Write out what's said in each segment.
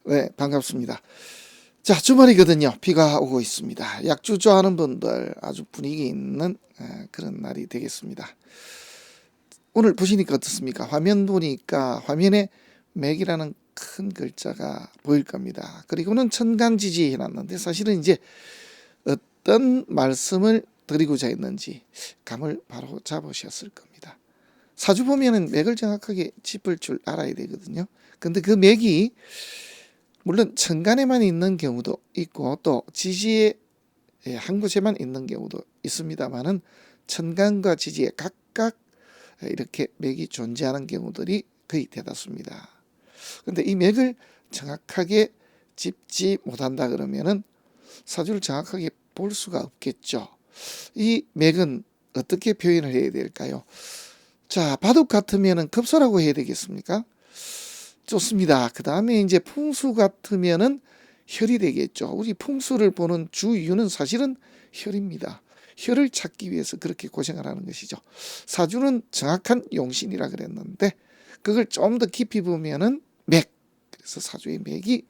네, 반갑습니다. 자, 주말이거든요. 비가 오고 있습니다. 약주 좋아하는 분들 아주 분위기 있는 그런 날이 되겠습니다. 오늘 보시니까 어떻습니까? 화면 보니까 화면에 맥이라는 큰 글자가 보일 겁니다. 그리고는 천간지지 해놨는데 사실은 이제 어떤 말씀을 드리고자 했는지 감을 바로 잡으셨을 겁니다. 사주 보면은 맥을 정확하게 짚을 줄 알아야 되거든요. 근데 그 맥이 물론 천간에만 있는 경우도 있고 또 지지에 한 곳에만 있는 경우도 있습니다만은 천간과 지지에 각각 이렇게 맥이 존재하는 경우들이 거의 대다수입니다. 근데 이 맥을 정확하게 짚지 못한다 그러면은 사주를 정확하게 볼 수가 없겠죠. 이 맥은 어떻게 표현을 해야 될까요? 자, 바둑 같으면은 급소라고 해야 되겠습니까? 좋습니다. 그 다음에 이제 풍수 같으면은 혈이 되겠죠. 우리 풍수를 보는 주 이유는 사실은 혈입니다. 혈을 찾기 위해서 그렇게 고생을 하는 것이죠. 사주는 정확한 용신이라 그랬는데 그걸 좀 더 깊이 보면은 맥. 그래서 사주의 맥이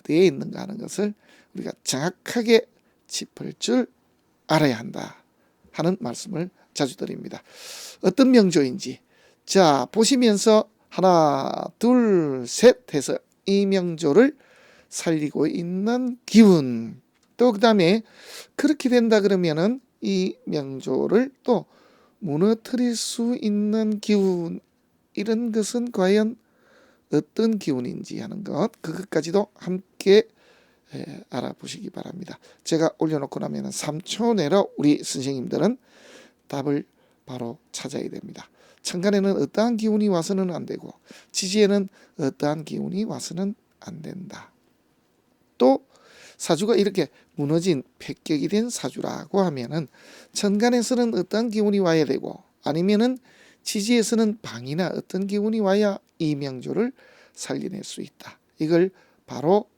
어디에 있는가 하는 것을 우리가 정확하게 짚을 줄 알아야 한다 하는 말씀을 자주 드립니다. 어떤 명조인지 자 보시면서 하나 둘 셋 해서 이 명조를 살리고 있는 기운, 또 그 다음에 그렇게 된다 그러면은 이 명조를 또 무너뜨릴 수 있는 기운, 이런 것은 과연 어떤 기운인지 하는 것, 그것까지도 함께 알아보시기 바랍니다. 제가 올려놓고 나면 3초 내로 우리 선생님들은 답을 바로 찾아야 됩니다. 천간에는 어떠한 기운이 와서는 안 되고 지지에는 어떠한 기운이 와서는 안 된다. 또 사주가 이렇게 무너진 폐격이 된 사주라고 하면은 천간에서는 어떤 기운이 와야 되고 아니면은 지지에서는 방이나 어떤 기운이 와야 이 명조를 살려낼 수 있다. 이걸 바로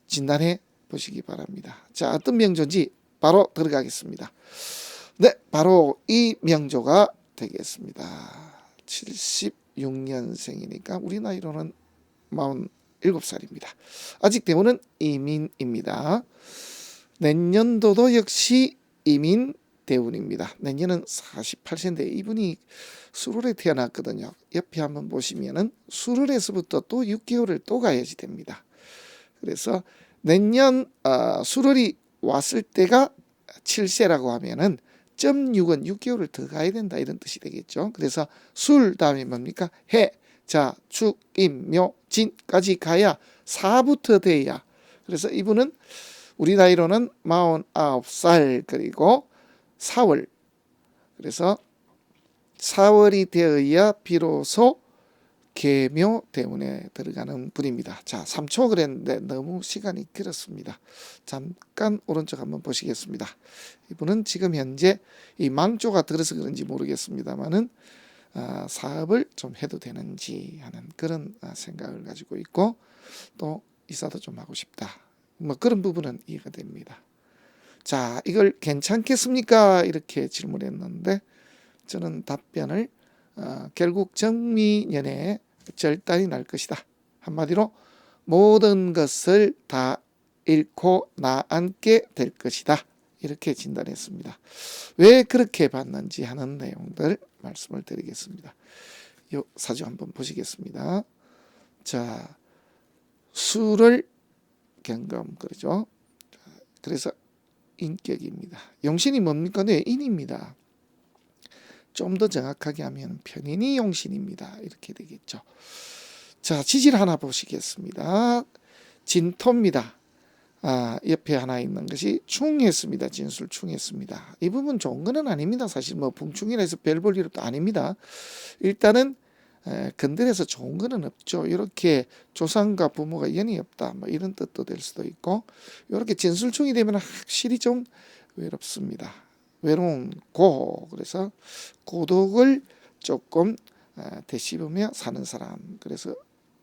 진단해 보시기 바랍니다. 자, 어떤 명조인지 바로 들어가겠습니다. 네, 바로 이 명조가 되겠습니다. 76년생이니까 우리 나이로는 47살입니다. 아직 대운은 이민입니다. 내년도도 역시 이민 대운입니다. 내년은 48세인데 이분이 수월에 태어났거든요. 옆에 한번 보시면은 수월에서부터 또 6개월을 또 가야지 됩니다. 그래서 내년 수월이 왔을 때가 7세라고 하면은 0.6은 6개월을 더 가야 된다 이런 뜻이 되겠죠. 그래서 술 다음에 뭡니까? 해, 자, 축, 임, 묘, 진까지 가야 4부터 돼야. 그래서 이분은 우리 나이로는 49살 그리고 4월, 그래서 4월이 되어야 비로소 계묘 대운에 들어가는 분입니다. 자, 3초 그랬는데 너무 시간이 길었습니다. 잠깐 오른쪽 한번 보시겠습니다. 이분은 지금 현재 이 망조가 들어서 그런지 모르겠습니다만은 사업을 좀 해도 되는지 하는 그런 생각을 가지고 있고 또 이사도 좀 하고 싶다. 뭐 그런 부분은 이해가 됩니다. 자, 이걸 괜찮겠습니까? 이렇게 질문했는데 저는 답변을 결국 정미년에 절단이 날 것이다. 한마디로 모든 것을 다 잃고 나앉게 될 것이다. 이렇게 진단했습니다. 왜 그렇게 봤는지 하는 내용들 말씀을 드리겠습니다. 이 사주 한번 보시겠습니다. 자, 수를 경금 그러죠. 그래서 인격입니다. 용신이 뭡니까? 네, 인입니다. 좀 더 정확하게 하면 편인이 용신입니다. 이렇게 되겠죠. 자, 지지를 하나 보시겠습니다. 진토입니다. 옆에 하나 있는 것이 충했습니다. 진술 충했습니다. 이 부분 좋은 거는 아닙니다. 사실 뭐 붕충이라 해서 별 볼 일도 아닙니다. 일단은 건드려서 좋은 거는 없죠. 이렇게 조상과 부모가 연이 없다 뭐 이런 뜻도 될 수도 있고, 이렇게 진술충이 되면 확실히 좀 외롭습니다. 외로운 고, 그래서 고독을 조금 되씹으며 사는 사람. 그래서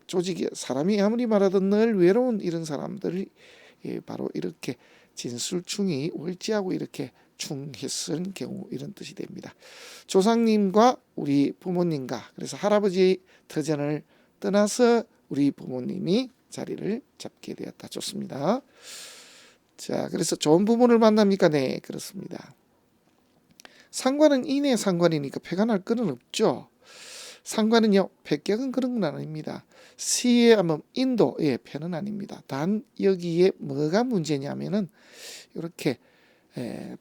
조직에 사람이 아무리 말하든 늘 외로운 이런 사람들이 바로 이렇게 진술충이 월지하고 이렇게 충했을 경우 이런 뜻이 됩니다. 조상님과 우리 부모님과, 그래서 할아버지 터전을 떠나서 우리 부모님이 자리를 잡게 되었다. 좋습니다. 자, 그래서 좋은 부분을 만납니까? 네, 그렇습니다. 상관은 인의 상관이니까 패가 날 거는 없죠. 상관은요, 패격은 그런 건 아닙니다. 시의 한번 인도의 패는 아닙니다. 단 여기에 뭐가 문제냐면은 이렇게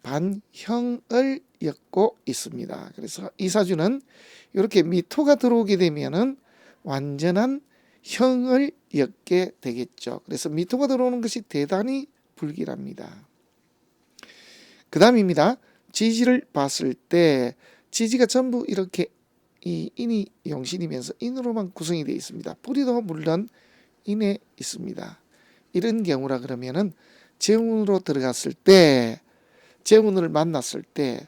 반형을 엮고 있습니다. 그래서 이 사주는 이렇게 미토가 들어오게 되면은 완전한 형을 엮게 되겠죠. 그래서 미토가 들어오는 것이 대단히 불길합니다. 그 다음입니다. 지지를 봤을 때 지지가 전부 이렇게 이 인이 용신이면서 인으로만 구성이 되어 있습니다. 뿌리도 물론 인에 있습니다. 이런 경우라 그러면은 재운으로 들어갔을 때, 재운을 만났을 때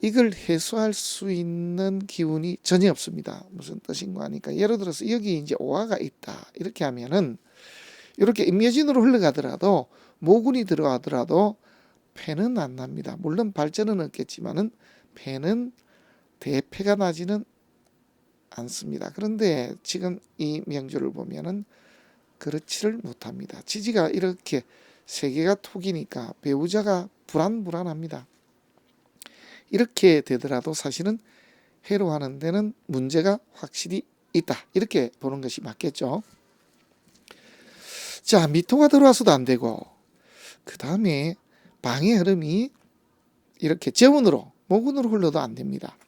이걸 해소할 수 있는 기운이 전혀 없습니다. 무슨 뜻인가 하니까 예를 들어서 여기 이제 오화가 있다 이렇게 하면은 이렇게 임묘진으로 흘러가더라도 모군이 들어가더라도 패는 안 납니다. 물론 발전은 없겠지만은 패는 대패가 나지는 않습니다. 그런데 지금 이 명조를 보면은 그렇지를 못합니다. 지지가 이렇게 세 개가 톡이니까 배우자가 불안합니다. 이렇게 되더라도 사실은 해로하는 데는 문제가 확실히 있다. 이렇게 보는 것이 맞겠죠. 자, 미토가 들어와서도 안 되고 그 다음에 방의 흐름이 이렇게 재운으로 모군으로 흘러도 안 됩니다.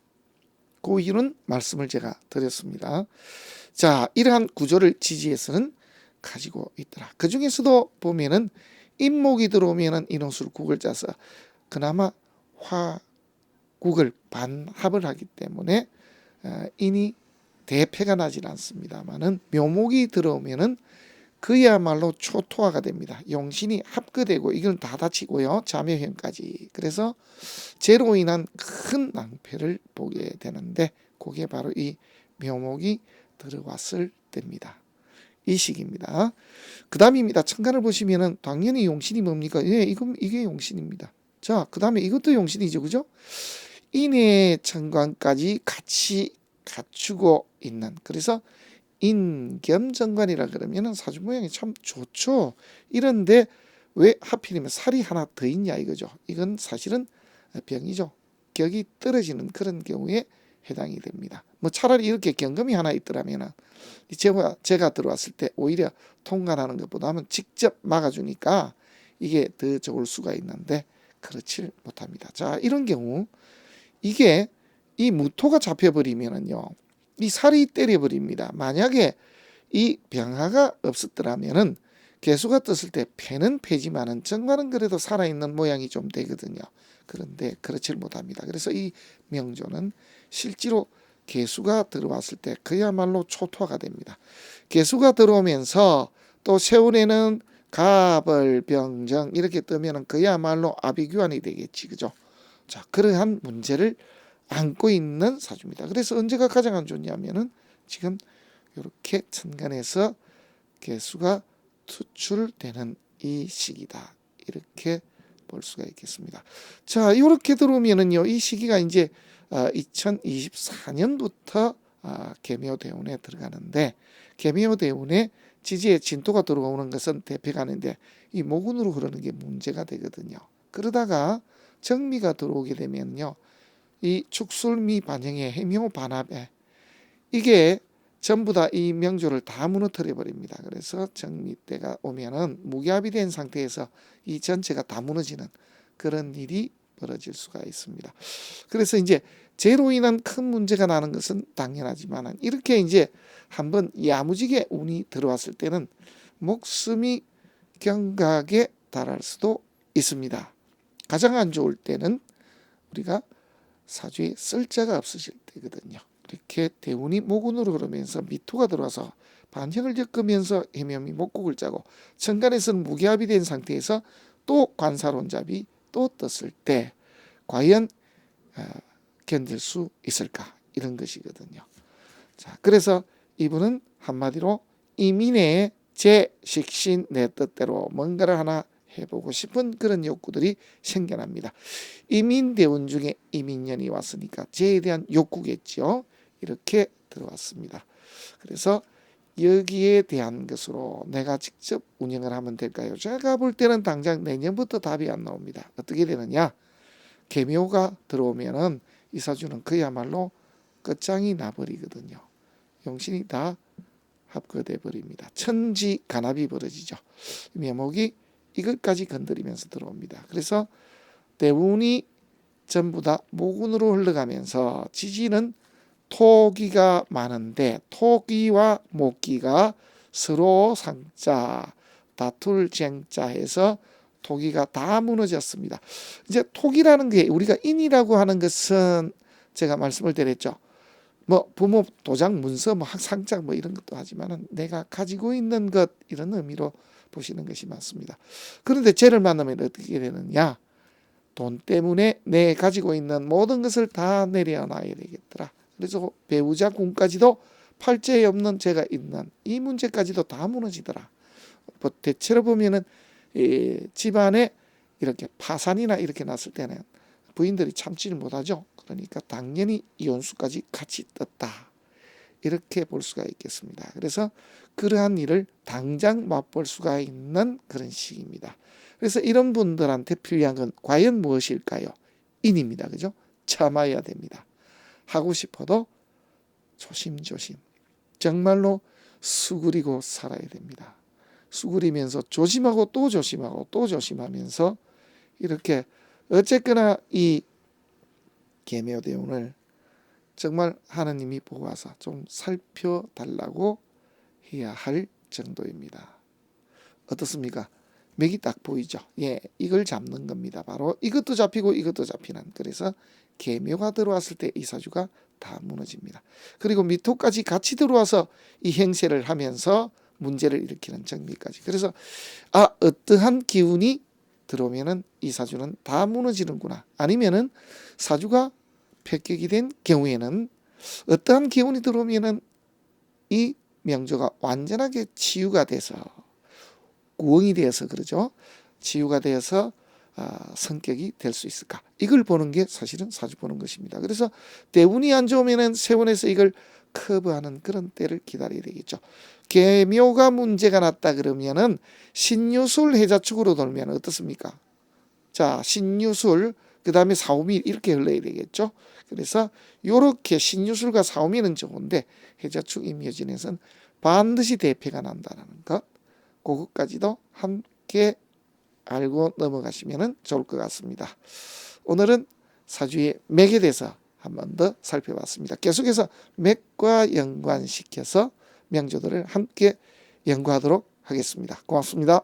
그 이유는 말씀을 제가 드렸습니다. 자, 이러한 구조를 지지에서는 가지고 있더라. 그 중에서도 보면은 인목이 들어오면은 인호술 국을 짜서 그나마 화국을 반합을 하기 때문에 인이 대패가 나질 않습니다만은 묘목이 들어오면은 그야말로 초토화가 됩니다. 용신이 합거되고 이건 다 다치고요. 자묘형까지. 그래서 재로 인한 큰 낭패를 보게 되는데 그게 바로 이 묘목이 들어왔을 때입니다. 이 시기입니다. 그 다음입니다. 천간을 보시면은 당연히 용신이 뭡니까? 예, 이게 용신입니다. 자, 그 다음에 이것도 용신이죠. 그죠? 인의 천간까지 같이 갖추고 있는, 그래서 인겸정관이라 그러면은 사주 모양이 참 좋죠. 이런데 왜 하필이면 살이 하나 더 있냐 이거죠. 이건 사실은 병이죠. 격이 떨어지는 그런 경우에 해당이 됩니다. 뭐 차라리 이렇게 경금이 하나 있더라면 제가 들어왔을 때 오히려 통관하는 것보다는 직접 막아주니까 이게 더 좋을 수가 있는데 그렇지 못합니다. 자, 이런 경우 이게 이 무토가 잡혀버리면은요, 이 살이 때려버립니다. 만약에 이 병화가 없었더라면은 개수가 떴을 때 패는 패지만은 정관은 그래도 살아있는 모양이 좀 되거든요. 그런데 그렇지 못합니다. 그래서 이 명조는 실제로 개수가 들어왔을 때 그야말로 초토화가 됩니다. 개수가 들어오면서 또 세운에는 가벌병정 이렇게 뜨면은 그야말로 아비규환이 되겠지, 그죠? 자, 그러한 문제를 안고 있는 사주입니다. 그래서 언제가 가장 안 좋냐면은 지금 이렇게 천간에서 개수가 투출되는 이 시기다. 이렇게 볼 수가 있겠습니다. 자, 이렇게 들어오면은요, 이 시기가 이제 2024년부터 계묘대운에 들어가는데, 계묘대운에 지지의 진토가 들어오는 것은 대패가는데 이 모군으로 흐르는 게 문제가 되거든요. 그러다가 정미가 들어오게 되면요, 이 축술미 반영의 해묘 반합에 이게 전부 다 이 명조를 다 무너뜨려 버립니다. 그래서 정미 때가 오면은 무기합이 된 상태에서 이 전체가 다 무너지는 그런 일이 벌어질 수가 있습니다. 그래서 이제 재로 인한 큰 문제가 나는 것은 당연하지만 이렇게 이제 한번 야무지게 운이 들어왔을 때는 목숨이 경각에 달할 수도 있습니다. 가장 안 좋을 때는 우리가 사주에 쓸 자가 없으실 때거든요. 이렇게 대운이 모군으로 그러면서 미토가 들어와서 반형을 엮으면서 해묘미 목국을 짜고 천간에서는 무기합이 된 상태에서 또 관사론잡이 또 떴을 때 과연 견딜 수 있을까, 이런 것이거든요. 자, 그래서 이분은 한마디로 이민의 제 식신 내 뜻대로 뭔가를 하나 해보고 싶은 그런 욕구들이 생겨납니다. 이민대운 중에 이민년이 왔으니까 제에 대한 욕구겠죠. 이렇게 들어왔습니다. 그래서 여기에 대한 것으로 내가 직접 운영을 하면 될까요? 제가 볼 때는 당장 내년부터 답이 안 나옵니다. 어떻게 되느냐? 계묘가 들어오면은 이사주는 그야말로 끝장이 나버리거든요. 용신이 다 합거돼 버립니다. 천지간합이 벌어지죠. 묘목이 이것까지 건드리면서 들어옵니다. 그래서 대운이 전부 다 모군으로 흘러가면서 지지는 토기가 많은데 토기와 목기가 서로 상자 다툴 쟁자해서 토기가 다 무너졌습니다. 이제 토기라는 게 우리가 인이라고 하는 것은 제가 말씀을 드렸죠. 뭐 부모 도장 문서 뭐 상장 뭐 이런 것도 하지만은 내가 가지고 있는 것 이런 의미로 보시는 것이 맞습니다. 그런데 쟤를 만나면 어떻게 되느냐? 돈 때문에 내 가지고 있는 모든 것을 다 내려놔야 되겠더라. 그래서 배우자 군까지도 팔자에 없는 죄가 있는 이 문제까지도 다 무너지더라. 뭐 대체로 보면은 집안에 이렇게 파산이나 이렇게 났을 때는 부인들이 참지를 못하죠. 그러니까 당연히 이혼수까지 같이 떴다. 이렇게 볼 수가 있겠습니다. 그래서 그러한 일을 당장 맛볼 수가 있는 그런 시기입니다. 그래서 이런 분들한테 필요한 건 과연 무엇일까요? 인입니다. 그죠? 참아야 됩니다. 하고 싶어도 조심조심 정말로 수그리고 살아야 됩니다. 수그리면서 조심하고 또 조심하고 또 조심하면서 이렇게 어쨌거나 이 계묘대운을 정말 하나님이 보고 와서 좀 살펴달라고 해야 할 정도입니다. 어떻습니까? 맥이 딱 보이죠? 예, 이걸 잡는 겁니다. 바로 이것도 잡히고 이것도 잡히는. 그래서 계묘가 들어왔을 때 이 사주가 다 무너집니다. 그리고 미토까지 같이 들어와서 이 행세를 하면서 문제를 일으키는 정미까지. 그래서 어떠한 기운이 들어오면은 이 사주는 다 무너지는구나. 아니면은 사주가 폐격이 된 경우에는 어떠한 기운이 들어오면은 이 명조가 완전하게 치유가 돼서 구엉이 되어서 그러죠. 치유가 되어서 성격이 될 수 있을까? 이걸 보는 게 사실은 사주 보는 것입니다. 그래서 대운이 안 좋으면은 세운에서 이걸 커버하는 그런 때를 기다려야 되겠죠. 계묘가 문제가 났다 그러면은 신유술 해자축으로 돌면 어떻습니까? 자, 신유술 그 다음에 사오미 이렇게 흘러야 되겠죠. 그래서 이렇게 신유술과 사오미는 좋은데 해자축 임묘진에서는 반드시 대패가 난다는 것, 그것까지도 함께 알고 넘어가시면 좋을 것 같습니다. 오늘은 사주의 맥에 대해서 한 번 더 살펴봤습니다. 계속해서 맥과 연관시켜서 명조들을 함께 연구하도록 하겠습니다. 고맙습니다.